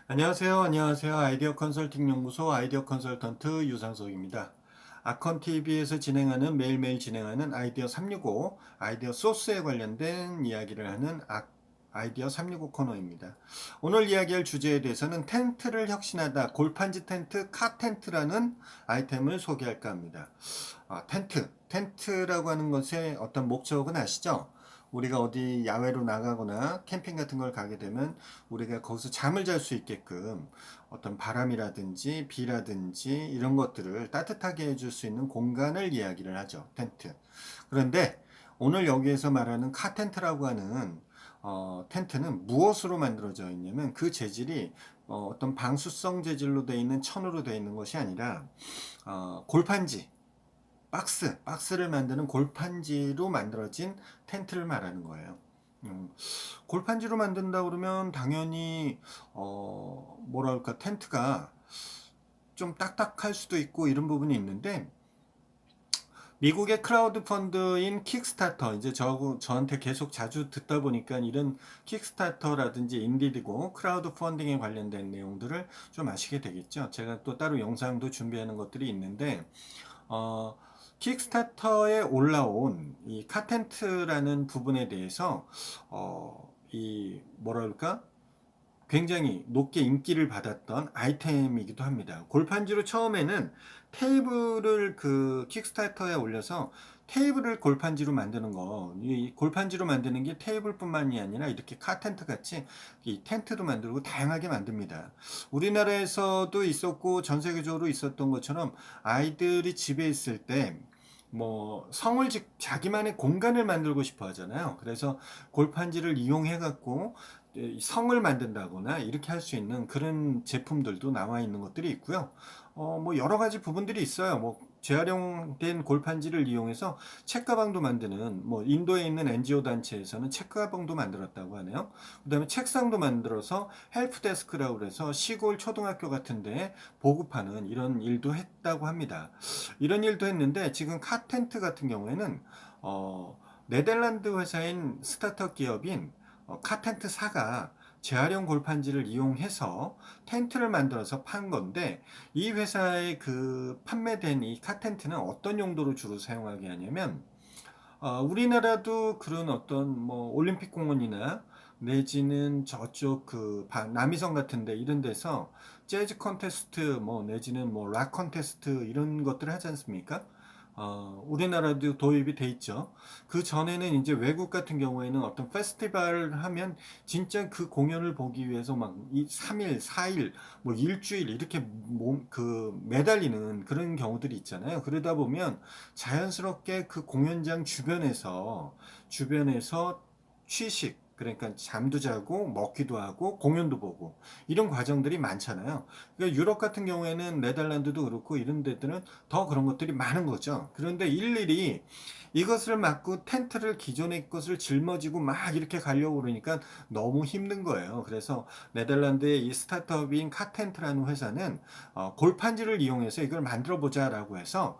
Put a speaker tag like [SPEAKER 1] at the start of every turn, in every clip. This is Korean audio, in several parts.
[SPEAKER 1] 안녕하세요. 아이디어 컨설팅 연구소 아이디어 컨설턴트 유상석입니다. 아컨TV에서 매일매일 진행하는 아이디어 365, 아이디어 소스에 관련된 이야기를 하는 아이디어 365 코너입니다. 오늘 이야기할 주제에 대해서는 텐트를 혁신하다, 골판지 텐트, 카 텐트라는 아이템을 소개할까 합니다. 텐트라고 하는 것의 어떤 목적은 아시죠? 우리가 어디 야외로 나가거나 캠핑 같은 걸 가게 되면 우리가 거기서 잠을 잘 수 있게끔 어떤 바람이라든지 비라든지 이런 것들을 따뜻하게 해줄 수 있는 공간을 이야기를 하죠. 텐트. 그런데 오늘 여기에서 말하는 카텐트라고 하는 텐트는 무엇으로 만들어져 있냐면 그 재질이 어떤 방수성 재질로 되어 있는 천으로 되어 있는 것이 아니라 골판지 박스를 만드는 골판지로 만들어진 텐트를 말하는 거예요. 골판지로 만든다 그러면 당연히 뭐랄까 텐트가 좀 딱딱할 수도 있고 이런 부분이 있는데 미국의 크라우드 펀드인 킥스타터 이제 저한테 계속 자주 듣다 보니까 이런 킥스타터라든지 인디디고 크라우드 펀딩에 관련된 내용들을 좀 아시게 되겠죠. 제가 또 따로 영상도 준비하는 것들이 있는데 어, 킥스타터에 올라온 이 카텐트라는 부분에 대해서 이 뭐랄까 굉장히 높게 인기를 받았던 아이템이기도 합니다. 골판지로 처음에는 테이블을 그 킥스타터에 올려서 테이블을 골판지로 만드는 거, 이 골판지로 만드는 게 테이블뿐만이 아니라 이렇게 카텐트 같이 이 텐트도 만들고 다양하게 만듭니다. 우리나라에서도 있었고 전 세계적으로 있었던 것처럼 아이들이 집에 있을 때 뭐 자기만의 공간을 만들고 싶어 하잖아요. 그래서 골판지를 이용해 갖고 성을 만든다거나 이렇게 할 수 있는 그런 제품들도 나와 있는 것들이 있고요. 뭐 여러 가지 부분들이 있어요. 뭐 재활용된 골판지를 이용해서 책가방도 만드는 뭐 인도에 있는 NGO 단체에서는 책가방도 만들었다고 하네요. 그다음에 책상도 만들어서 헬프데스크라고 그래서 시골 초등학교 같은 데 보급하는 이런 일도 했다고 합니다. 이런 일도 했는데 지금 카텐트 같은 경우에는 네덜란드 회사인 스타트업 기업인 카텐트사가 재활용 골판지를 이용해서 텐트를 만들어서 판 건데 이 회사의 그 판매된 이 카텐트는 어떤 용도로 주로 사용하게 하냐면 우리나라도 그런 어떤 뭐 올림픽 공원이나 내지는 저쪽 그 남이섬 같은데 이런 데서 재즈 컨테스트 뭐 내지는 뭐 락 컨테스트 이런 것들을 하지 않습니까? 우리나라도 도입이 돼 있죠. 그 전에는 이제 외국 같은 경우에는 어떤 페스티벌을 하면 진짜 그 공연을 보기 위해서 막 3일, 4일, 뭐 일주일 이렇게 매달리는 그런 경우들이 있잖아요. 그러다 보면 자연스럽게 그 공연장 주변에서 취식, 그러니까 잠도 자고 먹기도 하고 공연도 보고 이런 과정들이 많잖아요. 그러니까 유럽 같은 경우에는 네덜란드도 그렇고 이런 데들은 더 그런 것들이 많은 거죠. 그런데 일일이 이것을 막고 텐트를 기존의 것을 짊어지고 막 이렇게 가려고 그러니까 너무 힘든 거예요. 그래서 네덜란드의 이 스타트업인 카텐트라는 회사는 골판지를 이용해서 이걸 만들어 보자라고 해서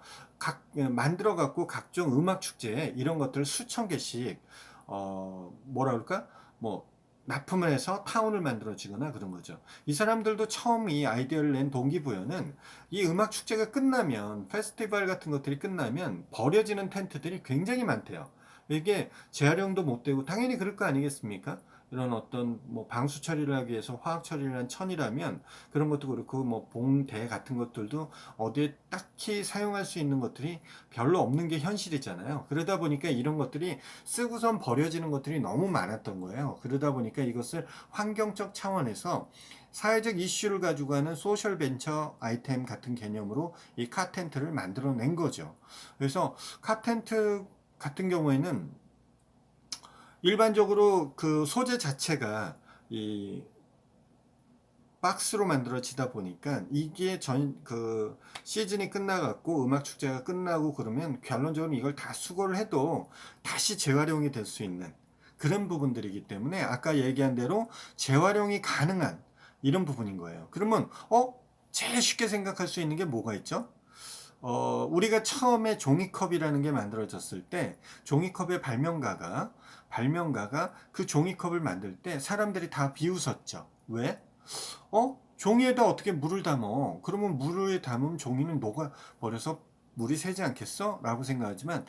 [SPEAKER 1] 만들어 갖고 각종 음악 축제에 이런 것들을 수천 개씩 뭐라 그럴까? 뭐 납품을 해서 타운을 만들어지거나 그런 거죠. 이 사람들도 처음 이 아이디어를 낸 동기부여는 이 음악 축제가 끝나면 페스티벌 같은 것들이 끝나면 버려지는 텐트들이 굉장히 많대요. 이게 재활용도 못 되고 당연히 그럴 거 아니겠습니까? 이런 어떤 뭐 방수 처리를 하기 위해서 화학 처리를 한 천이라면 그런 것도 그렇고 뭐 봉대 같은 것들도 어디에 딱히 사용할 수 있는 것들이 별로 없는 게 현실이잖아요. 그러다 보니까 이런 것들이 쓰고선 버려지는 것들이 너무 많았던 거예요. 그러다 보니까 이것을 환경적 차원에서 사회적 이슈를 가지고 가는 소셜 벤처 아이템 같은 개념으로 이 카텐트를 만들어낸 거죠. 그래서 카텐트 같은 경우에는 일반적으로 그 소재 자체가 이 박스로 만들어지다 보니까 이게 그 시즌이 끝나갖고 음악 축제가 끝나고 그러면 결론적으로 이걸 다 수거를 해도 다시 재활용이 될 수 있는 그런 부분들이기 때문에 아까 얘기한 대로 재활용이 가능한 이런 부분인 거예요. 그러면 제일 쉽게 생각할 수 있는 게 뭐가 있죠? 우리가 처음에 종이컵이라는 게 만들어졌을 때 종이컵의 발명가가 그 종이컵을 만들 때 사람들이 다 비웃었죠. 왜? 종이에다 어떻게 물을 담어? 그러면 물을 담으면 종이는 녹아버려서 물이 새지 않겠어? 라고 생각하지만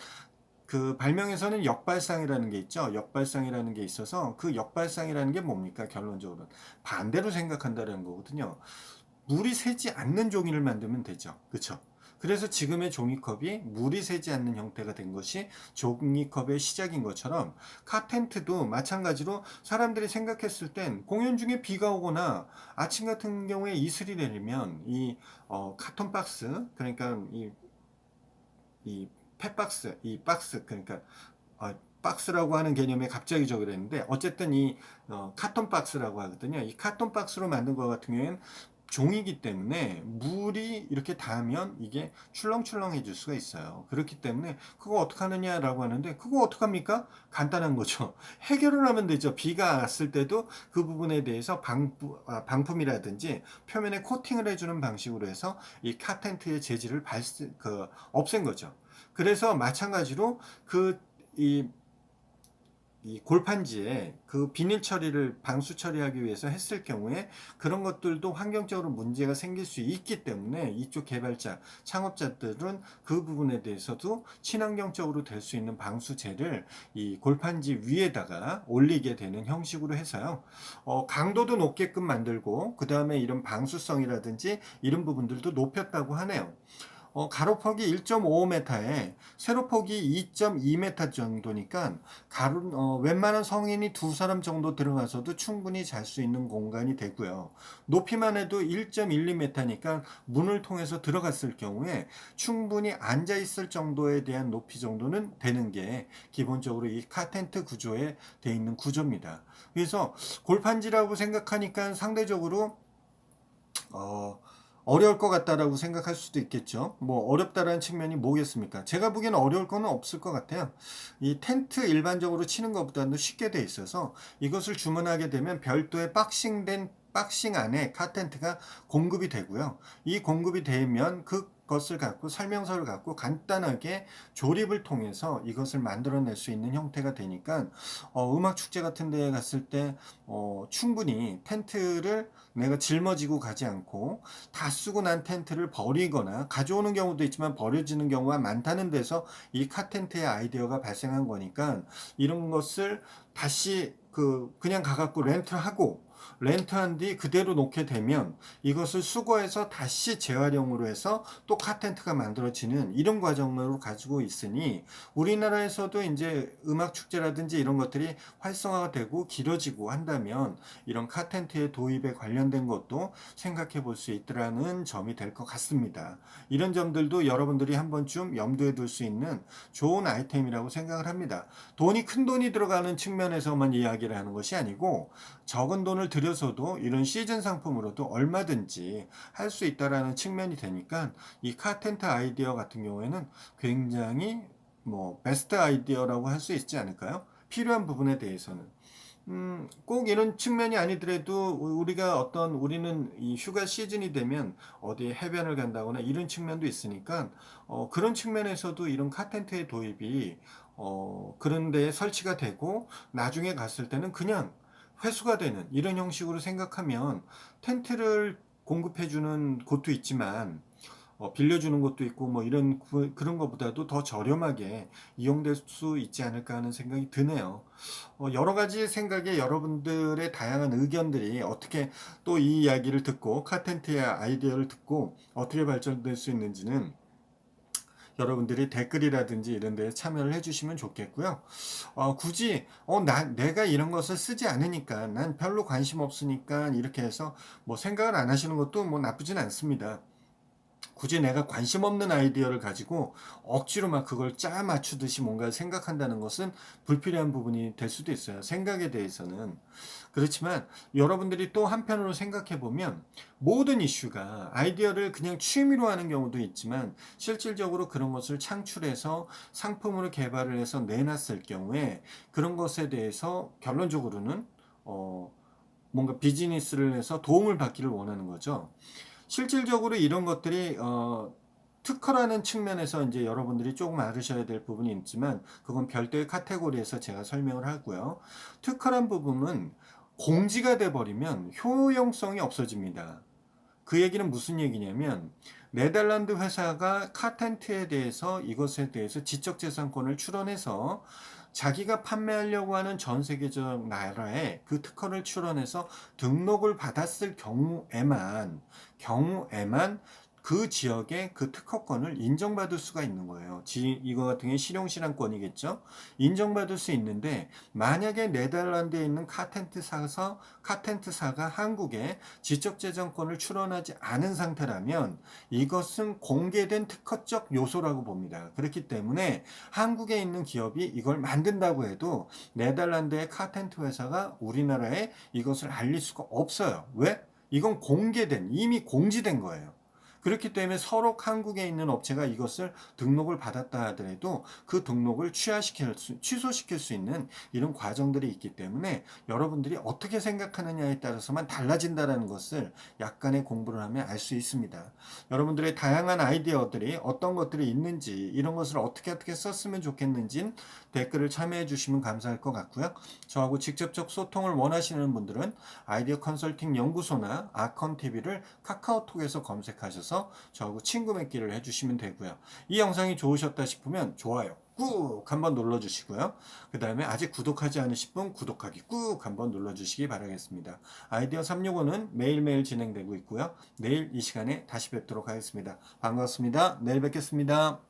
[SPEAKER 1] 그 발명에서는 역발상이라는 게 있죠. 역발상이라는 게 있어서 그 역발상이라는 게 뭡니까? 결론적으로 반대로 생각한다는 거거든요. 물이 새지 않는 종이를 만들면 되죠. 그렇죠? 그래서 지금의 종이컵이 물이 새지 않는 형태가 된 것이 종이컵의 시작인 것처럼 카텐트도 마찬가지로 사람들이 생각했을 땐 공연 중에 비가 오거나 아침 같은 경우에 이슬이 내리면 이 카톤 박스 그러니까 이 펫박스 이 박스 그러니까 박스라고 하는 개념에 갑자기 적을 했는데 어쨌든 이 카톤 박스라고 하거든요. 이 카톤 박스로 만든 것 같은 경우에는 종이기 때문에 물이 이렇게 닿으면 이게 출렁출렁해질 수가 있어요. 그렇기 때문에 그거 어떻게 하느냐라고 하는데 그거 어떡합니까? 간단한 거죠. 해결을 하면 되죠. 비가 왔을 때도 그 부분에 대해서 방품이라든지 표면에 코팅을 해주는 방식으로 해서 이 카텐트의 재질을 없앤 거죠. 그래서 마찬가지로 이 골판지에 그 비닐 처리를 방수 처리하기 위해서 했을 경우에 그런 것들도 환경적으로 문제가 생길 수 있기 때문에 이쪽 개발자, 창업자들은 그 부분에 대해서도 친환경적으로 될 수 있는 방수제를 이 골판지 위에다가 올리게 되는 형식으로 해서요. 강도도 높게끔 만들고 그 다음에 이런 방수성이라든지 이런 부분들도 높였다고 하네요. 가로폭이 1.5m에 세로폭이 2.2m 정도니까 웬만한 성인이 두 사람 정도 들어가서도 충분히 잘 수 있는 공간이 되고요. 높이만 해도 1.12m니까 문을 통해서 들어갔을 경우에 충분히 앉아 있을 정도에 대한 높이 정도는 되는 게 기본적으로 이 카텐트 구조에 돼 있는 구조입니다. 그래서 골판지라고 생각하니까 상대적으로 어, 어려울 것 같다라고 생각할 수도 있겠죠. 뭐 어렵다라는 측면이 뭐겠습니까? 제가 보기에는 어려울 거는 없을 것 같아요. 이 텐트 일반적으로 치는 것보다는 쉽게 돼 있어서 이것을 주문하게 되면 별도의 박싱 안에 카텐트가 공급이 되고요. 이 공급이 되면 그것을 갖고 설명서를 갖고 간단하게 조립을 통해서 이것을 만들어낼 수 있는 형태가 되니까 음악 축제 같은 데 갔을 때 충분히 텐트를 내가 짊어지고 가지 않고 다 쓰고 난 텐트를 버리거나 가져오는 경우도 있지만 버려지는 경우가 많다는 데서 이 카텐트의 아이디어가 발생한 거니까 이런 것을 다시 그냥 가갖고 렌트한 뒤 그대로 놓게 되면 이것을 수거해서 다시 재활용으로 해서 또 카텐트가 만들어지는 이런 과정으로 가지고 있으니 우리나라에서도 이제 음악 축제라든지 이런 것들이 활성화가 되고 길어지고 한다면 이런 카텐트의 도입에 관련된 것도 생각해 볼 수 있더라는 점이 될 것 같습니다. 이런 점들도 여러분들이 한 번쯤 염두에 둘 수 있는 좋은 아이템이라고 생각을 합니다. 큰 돈이 들어가는 측면에서만 이야기를 하는 것이 아니고 적은 돈을 들여서도 이런 시즌 상품으로도 얼마든지 할 수 있다라는 측면이 되니까 이 카텐트 아이디어 같은 경우에는 굉장히 베스트 아이디어라고 할 수 있지 않을까요? 필요한 부분에 대해서는. 꼭 이런 측면이 아니더라도 우리는 이 휴가 시즌이 되면 어디에 해변을 간다거나 이런 측면도 있으니까 그런 측면에서도 이런 카텐트의 도입이 그런 데에 설치가 되고 나중에 갔을 때는 그냥 회수가 되는 이런 형식으로 생각하면 텐트를 공급해주는 곳도 있지만 빌려주는 것도 있고 뭐 그런 것보다도 더 저렴하게 이용될 수 있지 않을까 하는 생각이 드네요. 여러 가지 생각에 여러분들의 다양한 의견들이 어떻게 또 이 이야기를 듣고 카텐트의 아이디어를 듣고 어떻게 발전될 수 있는지는 여러분들이 댓글이라든지 이런 데에 참여를 해주시면 좋겠고요. 굳이 내가 이런 것을 쓰지 않으니까 난 별로 관심 없으니까 이렇게 해서 뭐 생각을 안 하시는 것도 뭐 나쁘진 않습니다. 굳이 내가 관심 없는 아이디어를 가지고 억지로 막 그걸 짜 맞추듯이 뭔가 생각한다는 것은 불필요한 부분이 될 수도 있어요. 생각에 대해서는. 그렇지만 여러분들이 또 한편으로 생각해 보면 모든 이슈가 아이디어를 그냥 취미로 하는 경우도 있지만 실질적으로 그런 것을 창출해서 상품으로 개발을 해서 내놨을 경우에 그런 것에 대해서 결론적으로는 뭔가 비즈니스를 해서 도움을 받기를 원하는 거죠. 실질적으로 이런 것들이 특허라는 측면에서 이제 여러분들이 조금 알으셔야 될 부분이 있지만 그건 별도의 카테고리에서 제가 설명을 하고요. 특허란 부분은 공지가 돼버리면 효용성이 없어집니다. 그 얘기는 무슨 얘기냐면 네덜란드 회사가 카텐트에 대해서 이것에 대해서 지적재산권을 출원해서 자기가 판매하려고 하는 전 세계적 나라에 그 특허를 출원해서 등록을 받았을 경우에만 그 지역의 그 특허권을 인정받을 수가 있는 거예요. 이거 같은 경우에 실용실현권이겠죠. 인정받을 수 있는데 만약에 네덜란드에 있는 카텐트사가 한국에 지적재산권을 출원하지 않은 상태라면 이것은 공개된 특허적 요소라고 봅니다. 그렇기 때문에 한국에 있는 기업이 이걸 만든다고 해도 네덜란드의 카텐트 회사가 우리나라에 이것을 알릴 수가 없어요. 왜? 이건 이미 공지된 거예요. 그렇기 때문에 서로 한국에 있는 업체가 이것을 등록을 받았다 하더라도 그 등록을 취소시킬 수 있는 이런 과정들이 있기 때문에 여러분들이 어떻게 생각하느냐에 따라서만 달라진다는 것을 약간의 공부를 하면 알 수 있습니다. 여러분들의 다양한 아이디어들이 어떤 것들이 있는지 이런 것을 어떻게 썼으면 좋겠는지 댓글을 참여해 주시면 감사할 것 같고요. 저하고 직접적 소통을 원하시는 분들은 아이디어 컨설팅 연구소나 아컨TV를 카카오톡에서 검색하셔서 저하고 친구 맺기를 해주시면 되고요. 이 영상이 좋으셨다 싶으면 좋아요 꾹 한번 눌러주시고요. 그 다음에 아직 구독하지 않으신 분 구독하기 꾹 한번 눌러주시기 바라겠습니다. 아이디어 365는 매일매일 진행되고 있고요. 내일 이 시간에 다시 뵙도록 하겠습니다. 반갑습니다. 내일 뵙겠습니다.